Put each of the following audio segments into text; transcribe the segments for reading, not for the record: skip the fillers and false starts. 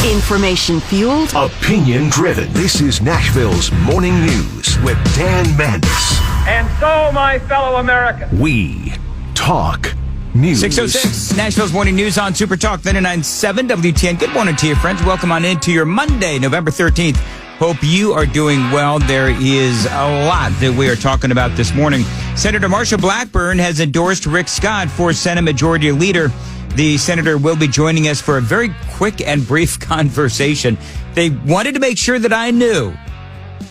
Information fueled, opinion driven. This is Nashville's Morning News with Dan Mandis. And so, my fellow Americans, we talk news. 6:06, Nashville's Morning News on Super Talk 99.7 WTN. Good morning to you, friends. Welcome on into your Monday, November 13th. Hope you are doing well. There is a lot that we are talking about this morning. Senator Marsha Blackburn has endorsed Rick Scott for Senate Majority Leader. The senator will be joining us for a very quick and brief conversation. They wanted to make sure that I knew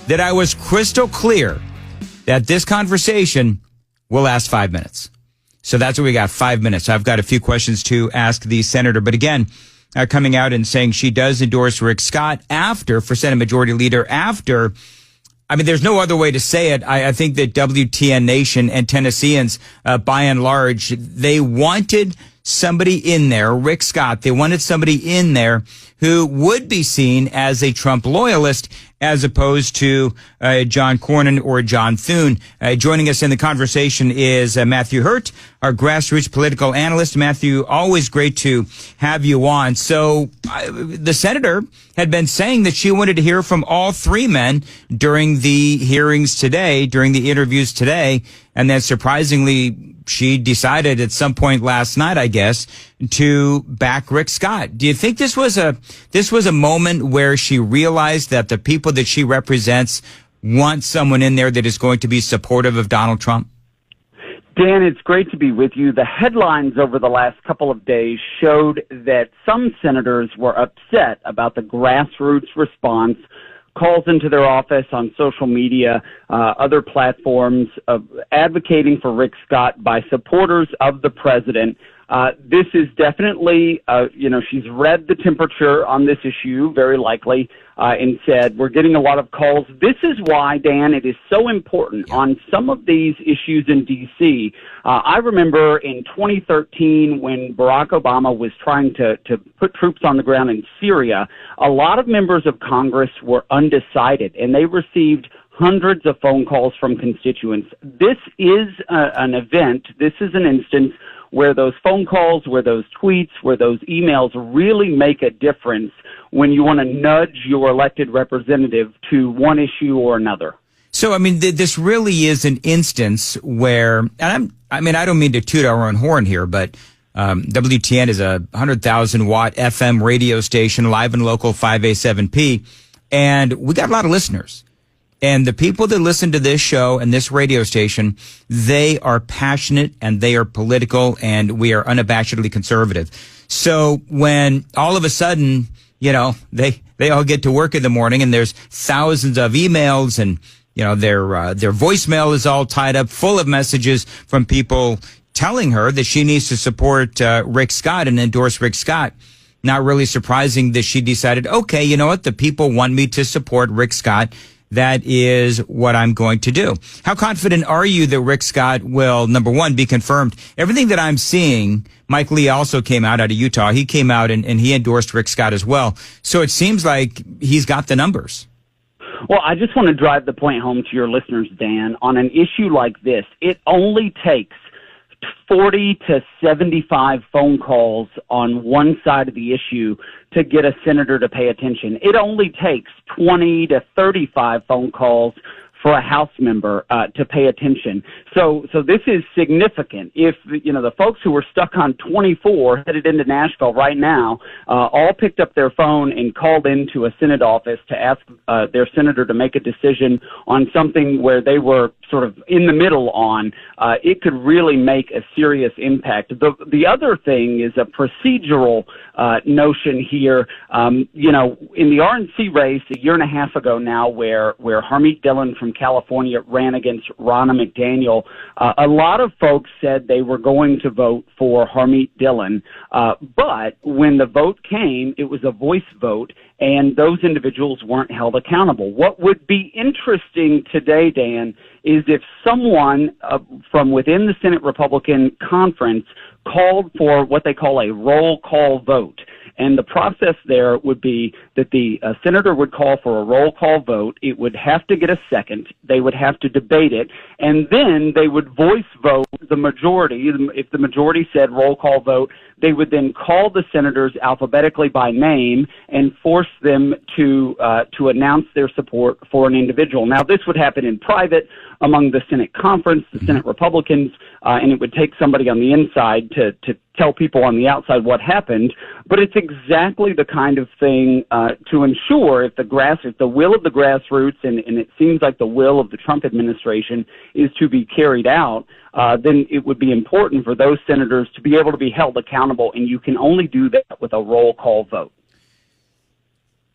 that I was crystal clear that this conversation will last 5 minutes. So that's what we got, 5 minutes. I've got a few questions to ask the senator. But again, coming out and saying she does endorse Rick Scott for Senate Majority Leader there's no other way to say it. I think that WTN Nation and Tennesseans, by and large, they wanted somebody in there, Rick Scott, they wanted somebody in there who would be seen as a Trump loyalist as opposed to John Cornyn or John Thune. Joining us in the conversation is Matthew Hurtt, our grassroots political analyst. Matthew, always great to have you on. So the senator had been saying that she wanted to hear from all three men during the hearings today, during the interviews today, and then surprisingly, she decided at some point last night, I guess, to back Rick Scott. Do you think this was a moment where she realized that the people that she represents want someone in there that is going to be supportive of Donald Trump? Dan, it's great to be with you. The headlines over the last couple of days showed that some senators were upset about the grassroots response, calls into their office on social media, other platforms, advocating for Rick Scott by supporters of the president. This is definitely, she's read the temperature on this issue, very likely, and said, we're getting a lot of calls. This is why, Dan, it is so important on some of these issues in D.C. I remember in 2013 when Barack Obama was trying to put troops on the ground in Syria, a lot of members of Congress were undecided, and they received hundreds of phone calls from constituents. This is an event, this is an instance where those phone calls, where those tweets, where those emails really make a difference when you want to nudge your elected representative to one issue or another. So, this really is an instance where, and I don't mean to toot our own horn here, but WTN is a 100,000 watt FM radio station, live and local, 5A7P, and we got a lot of listeners. And the people that listen to this show and this radio station, they are passionate and they are political and we are unabashedly conservative. So when all of a sudden, they all get to work in the morning and there's thousands of emails and, their voicemail is all tied up full of messages from people telling her that she needs to support Rick Scott and endorse Rick Scott. Not really surprising that she decided, okay, you know what? The people want me to support Rick Scott. That is what I'm going to do. How confident are you that Rick Scott will, number one, be confirmed? Everything that I'm seeing, Mike Lee also came out of Utah. He came out and he endorsed Rick Scott as well. So it seems like he's got the numbers. Well, I just want to drive the point home to your listeners, Dan. On an issue like this, it only takes 40 to 75 phone calls on one side of the issue to get a senator to pay attention. It only takes 20 to 35 phone calls for a House member to pay attention. So this is significant. If, the folks who were stuck on 24 headed into Nashville right now, all picked up their phone and called into a Senate office to ask their senator to make a decision on something where they were sort of in the middle on, it could really make a serious impact. The other thing is a procedural notion here. In the RNC race a year and a half ago now where Harmeet Dillon from California ran against Ronna McDaniel, a lot of folks said they were going to vote for Harmeet Dillon. But when the vote came, it was a voice vote, and those individuals weren't held accountable. What would be interesting today, Dan, is if someone from within the Senate Republican Conference called for what they call a roll call vote. And the process there would be that the senator would call for a roll call vote. It would have to get a second. They would have to debate it. And then they would voice vote the majority. If the majority said roll call vote, they would then call the senators alphabetically by name and force them to announce their support for an individual. Now, this would happen in private among the Senate conference, the Senate Republicans, and it would take somebody on the inside to tell people on the outside what happened. But it's exactly the kind of thing to ensure if the will of the grassroots, and it seems like the will of the Trump administration is to be carried out, then it would be important for those senators to be able to be held accountable, and you can only do that with a roll call vote.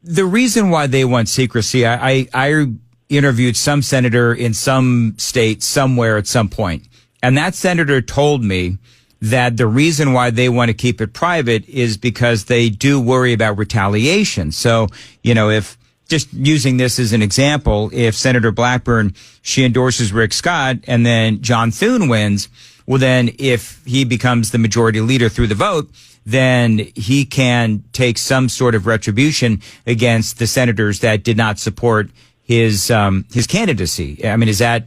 The reason why they want secrecy, I interviewed some senator in some state somewhere at some point, and that senator told me that the reason why they want to keep it private is because they do worry about retaliation. So, if just using this as an example, if Senator Blackburn, she endorses Rick Scott and then John Thune wins, well, then if he becomes the majority leader through the vote, then he can take some sort of retribution against the senators that did not support his candidacy. I mean, is that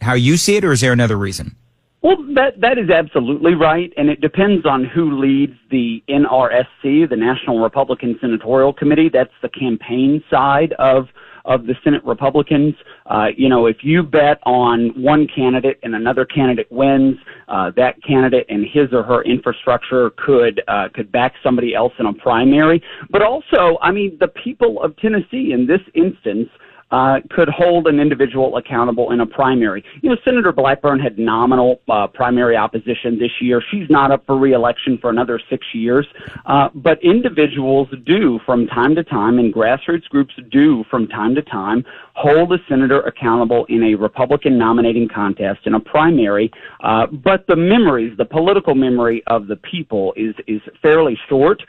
how you see it, or is there another reason? Well, that is absolutely right, and it depends on who leads the NRSC, the National Republican Senatorial Committee. That's the campaign side of the Senate Republicans. If you bet on one candidate and another candidate wins, that candidate and his or her infrastructure could back somebody else in a primary. But also, the people of Tennessee in this instance could hold an individual accountable in a primary. Senator Blackburn had nominal primary opposition this year. She's not up for re-election for another 6 years. But individuals do from time to time, and grassroots groups do from time to time, hold a senator accountable in a Republican nominating contest in a primary. But the political memory of the people is fairly short.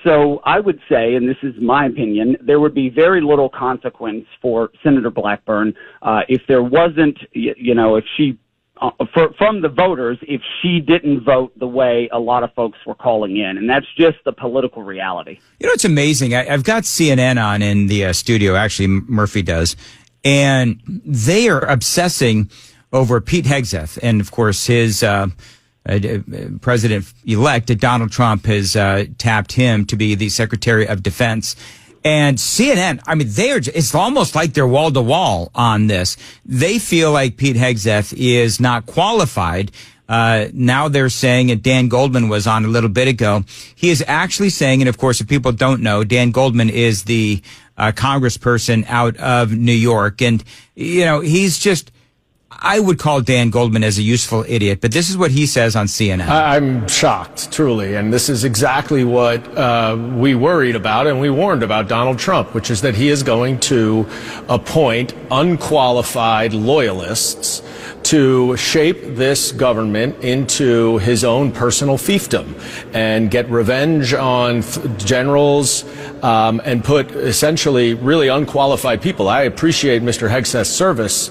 So I would say, and this is my opinion, there would be very little consequence for Senator Blackburn if there wasn't, if she, from the voters, if she didn't vote the way a lot of folks were calling in. And that's just the political reality. It's amazing. I've got CNN on in the studio. Actually, Murphy does. And they are obsessing over Pete Hegseth. And, of course, his president-elect, Donald Trump, has tapped him to be the Secretary of Defense. And CNN, it's almost like they're wall to wall on this. They feel like Pete Hegseth is not qualified. Now they're saying, and Dan Goldman was on a little bit ago, he is actually saying, and of course, if people don't know, Dan Goldman is the congressperson out of New York. And, he's just, I would call Dan Goldman as a useful idiot, but this is what he says on CNN. I'm shocked, truly, and this is exactly what we worried about and we warned about Donald Trump, which is that he is going to appoint unqualified loyalists to shape this government into his own personal fiefdom and get revenge on generals and put essentially really unqualified people. I appreciate Mr. Hegseth's service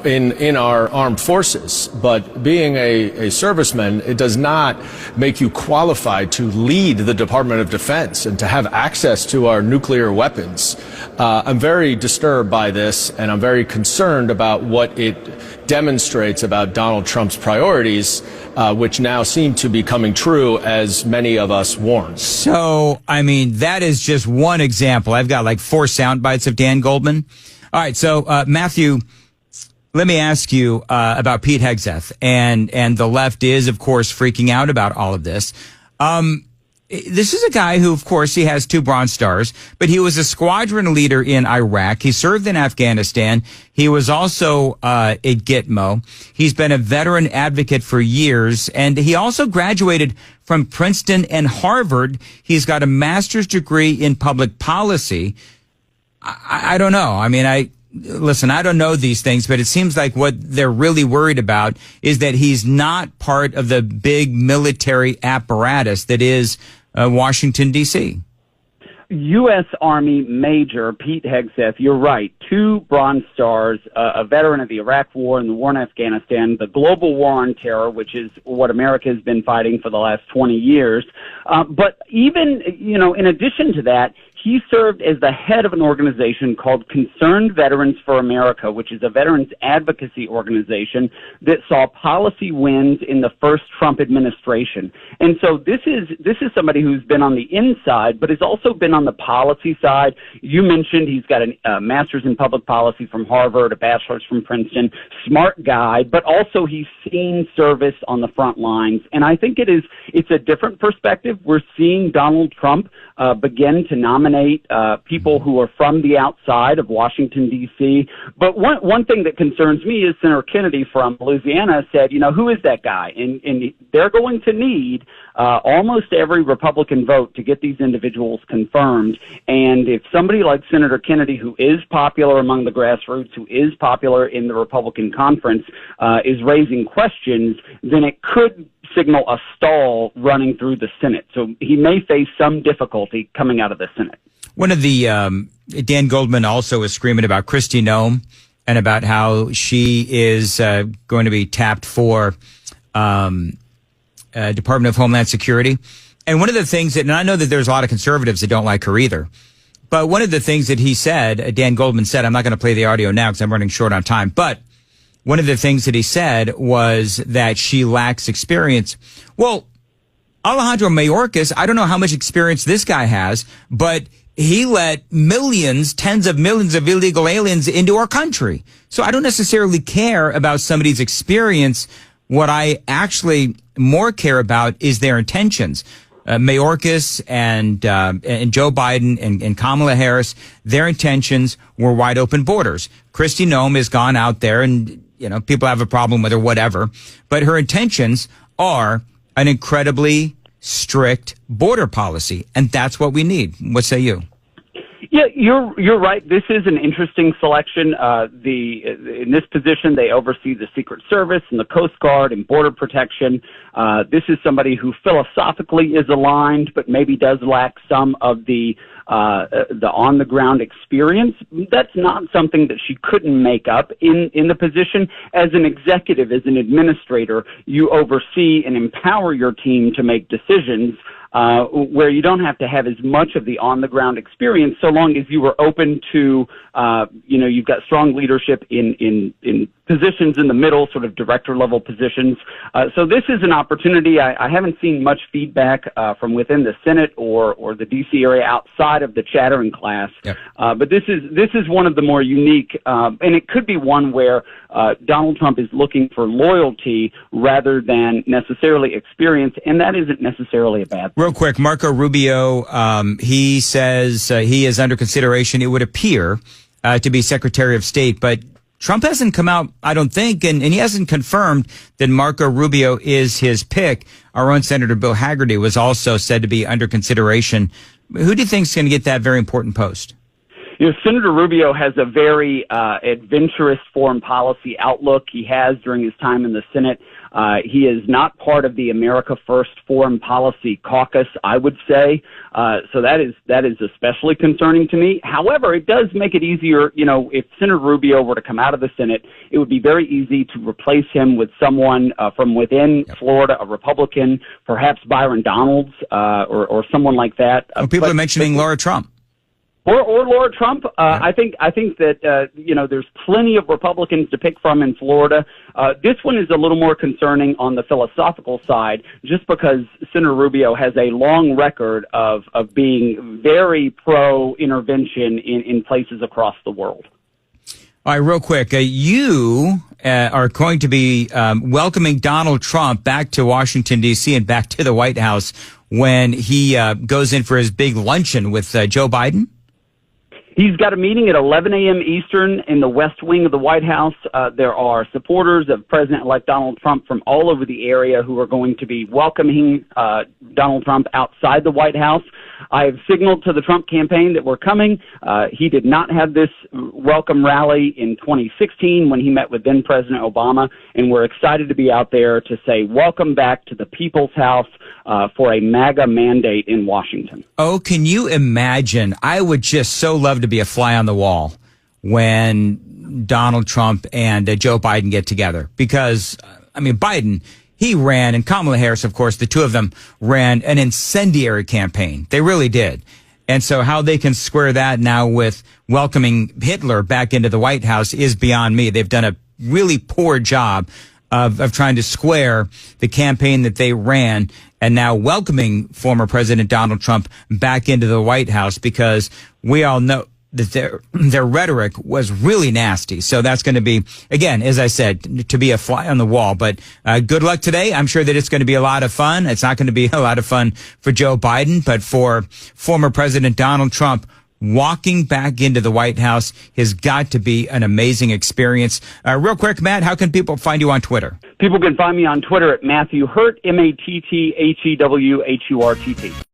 in our armed forces, but being a serviceman, it does not make you qualified to lead the Department of Defense and to have access to our nuclear weapons. I'm very disturbed by this, and I'm very concerned about what it demonstrates about Donald Trump's priorities, which now seem to be coming true, as many of us warned. So, that is just one example. I've got like 4 sound bites of Dan Goldman. All right, so Matthew, let me ask you about Pete Hegseth, and the left is, of course, freaking out about all of this. This is a guy who, of course, he has 2 Bronze Stars, but he was a squadron leader in Iraq. He served in Afghanistan. He was also at Gitmo. He's been a veteran advocate for years, and he also graduated from Princeton and Harvard. He's got a master's degree in public policy. I don't know. Listen, I don't know these things, but it seems like what they're really worried about is that he's not part of the big military apparatus that is Washington, D.C. U.S. Army Major Pete Hegseth, you're right, 2 Bronze Stars, a veteran of the Iraq War and the war in Afghanistan, the global war on terror, which is what America has been fighting for the last 20 years. But even, in addition to that, he served as the head of an organization called Concerned Veterans for America, which is a veterans advocacy organization that saw policy wins in the first Trump administration. And so this is somebody who's been on the inside, but has also been on the policy side. You mentioned he's got a master's in public policy from Harvard, a bachelor's from Princeton, smart guy, but also he's seen service on the front lines. And I think it's a different perspective. We're seeing Donald Trump begin to nominate people who are from the outside of Washington, D.C. But one thing that concerns me is Senator Kennedy from Louisiana said, who is that guy? And they're going to need almost every Republican vote to get these individuals confirmed. And if somebody like Senator Kennedy, who is popular among the grassroots, who is popular in the Republican conference, is raising questions, then it could signal a stall running through the Senate. So he may face some difficulty coming out of the Senate. One of the, Dan Goldman also is screaming about Kristi Noem and about how she is going to be tapped for Department of Homeland Security. And one of the things that, and I know that there's a lot of conservatives that don't like her either, but one of the things that he said, Dan Goldman said, I'm not going to play the audio now because I'm running short on time, but one of the things that he said was that she lacks experience. Well, Alejandro Mayorkas, I don't know how much experience this guy has, but he let millions, tens of millions of illegal aliens into our country. So I don't necessarily care about somebody's experience. What I actually more care about is their intentions. Mayorkas and Joe Biden and Kamala Harris, their intentions were wide open borders. Kristi Noem has gone out there and, people have a problem with her, whatever. But her intentions are an incredibly strict border policy. And that's what we need. What say you? Yeah, you're right. This is an interesting selection. In this position, they oversee the Secret Service and the Coast Guard and border protection. This is somebody who philosophically is aligned, but maybe does lack some of the on-the-ground experience. That's not something that she couldn't make up in the position. As an executive, as an administrator, you oversee and empower your team to make decisions where you don't have to have as much of the on-the-ground experience, so long as you are open to, you've got strong leadership in positions in the middle, sort of director-level positions. So this is an opportunity. I haven't seen much feedback from within the Senate or the D.C. area outside of the chattering class. Yep. But this is one of the more unique, and it could be one where Donald Trump is looking for loyalty rather than necessarily experience, and that isn't necessarily a bad thing. Real quick, Marco Rubio, he says he is under consideration, it would appear, to be Secretary of State, but Trump hasn't come out, I don't think, and he hasn't confirmed that Marco Rubio is his pick. Our own Senator Bill Hagerty was also said to be under consideration. Who do you think is going to get that very important post? Senator Rubio has a very adventurous foreign policy outlook. He has during his time in the Senate. He is not part of the America First foreign policy caucus, I would say. So that is especially concerning to me. However, it does make it easier. If Senator Rubio were to come out of the Senate, it would be very easy to replace him with someone from within Florida, a Republican, perhaps Byron Donalds, or someone like that. People are mentioning Laura Trump. Or Laura Trump. I think that there's plenty of Republicans to pick from in Florida. This one is a little more concerning on the philosophical side, just because Senator Rubio has a long record of being very pro intervention in places across the world. All right, real quick, you are going to be welcoming Donald Trump back to Washington, D.C. and back to the White House when he goes in for his big luncheon with Joe Biden. He's got a meeting at 11 a.m. Eastern in the West Wing of the White House. There are supporters of President-elect Donald Trump from all over the area who are going to be welcoming Donald Trump outside the White House. I have signaled to the Trump campaign that we're coming. He did not have this welcome rally in 2016 when he met with then-President Obama, and we're excited to be out there to say welcome back to the People's House for a MAGA mandate in Washington. Oh, can you imagine? I would just so love to be a fly on the wall when Donald Trump and Joe Biden get together. Because, I mean, Biden, he ran, and Kamala Harris, of course, the two of them ran an incendiary campaign. They really did. And so how they can square that now with welcoming Hitler back into the White House is beyond me. They've done a really poor job of trying to square the campaign that they ran and now welcoming former President Donald Trump back into the White House, because we all know that their rhetoric was really nasty. So that's going to be, again, as I said, to be a fly on the wall. But good luck today. I'm sure that it's going to be a lot of fun. It's not going to be a lot of fun for Joe Biden, but for former President Donald Trump, walking back into the White House has got to be an amazing experience. Real quick, Matt, how can people find you on Twitter? People can find me on Twitter at Matthew Hurtt, Matthew Hurtt.